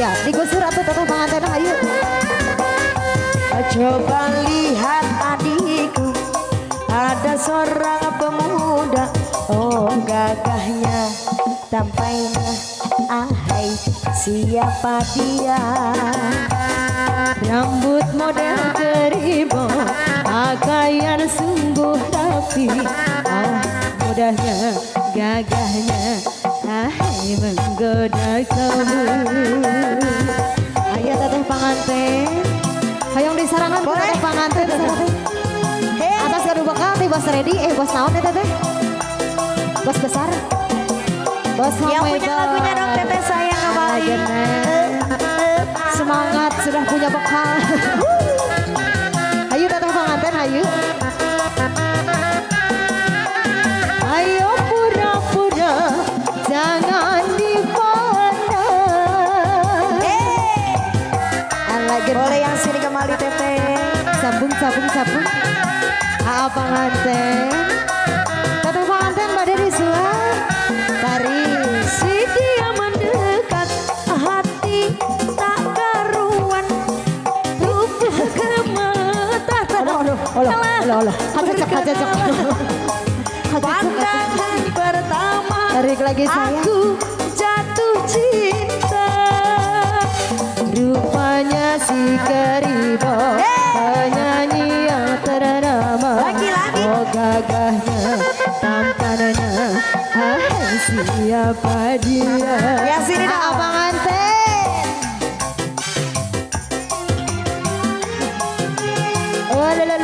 Siap, digusur atau tetap pengantin ayo. Coba lihat adikku, ada seorang pemuda, oh gagahnya, tampainya, ahai siapa dia? Rambut model keribau, pakaian sungguh rapi, mudahnya, gagahnya, ahai menggoda kamu. Ayo teteh pengantin, hayong disarangan ke teteh pengantin. Atas gaduh bekal, bos ready, bos naon ya teteh? Bos besar? Bos Yang punya lagunya dong teteh sayang kembali. Semangat sudah punya bekal. Ayo teteh pengantin, ayo. Ayo pura-pura, jangan dipandang. Boleh yang sini kembali teteh. Sabung. Pengantin. Teteh pengantin pada disuap. Tari. Si dia mendekat, hati tak karuan, tubuh gemetar. Allah. Hacecek. Pandangan pertama, Tarik lagi sayang. aku jatuh cinta. Rupanya si keribau, penyanyi yang ternama. Lagi. Oh gagahnya, tampannya, ahai siapa dia? Yang sini dong. Pengantin. Oh lala.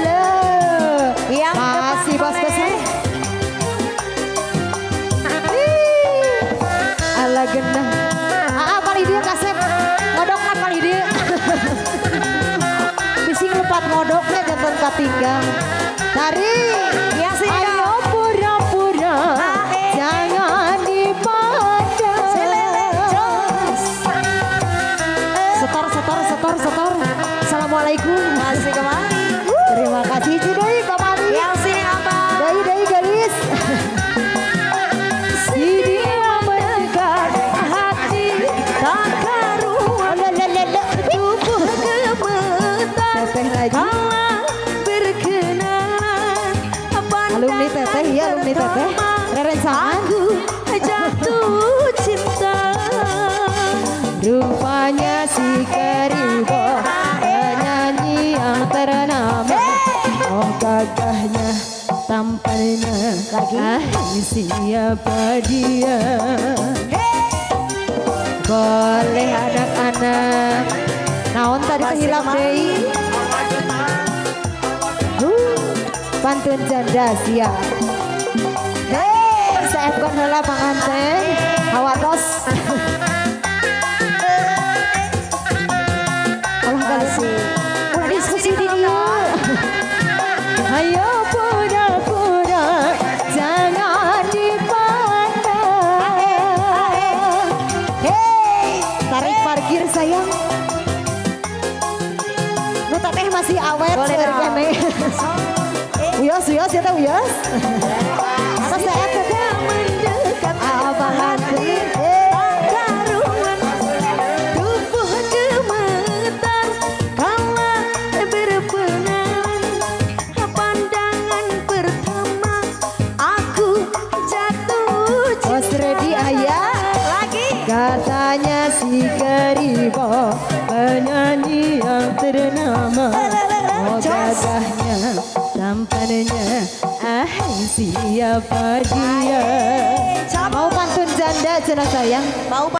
Yang Masih depan bos boleh. besar. Ala genah. Paling dia kasep. Ngodokna paling dia. Bising lepat ngodoknya jantan katinggal. Tari. Yang sini Ayo dong. pura-pura. Jangan dipandang. Setor. Assalamualaikum. Masih kembali. Terima kasih Cidoi Bapak Adi. Yang sini apa? Dai garis. Si dia mendekat, Hati tak karuan, tubuh gemetar. teteh lagi. Kala berkenalan, Alumni teteh, iya alumni teteh. Reren sangan. aku jatuh cinta. Rupanya si keribau, penyanyi yang ternama. Oh gagahnya, tampannya, ahai siapa dia? Boleh anak-anak. Naon tadi kehilang deui. Pantun janda siap. Saepkeun heula pengantin. Hawatos. Allah kasih. Ulah diskusi di dieu. Ayo pura-pura, jangan dipandang. Tarik parkir sayang. Nu teteh masih awet. Boleh seueur dong. kene. Uyos ya teh uyos. Atas saya teteh mendekat. Pengantin. Karuan, tubuh gemetar. Kala berkenalan, pandangan pertama, aku jatuh cinta. Bos ready ayah. Lagi. Katanya si keribau, penyanyi yang ternama. Oh gagahnya, tampannya, ahai siapa dia? Mau pantun janda cenah sayang. Mau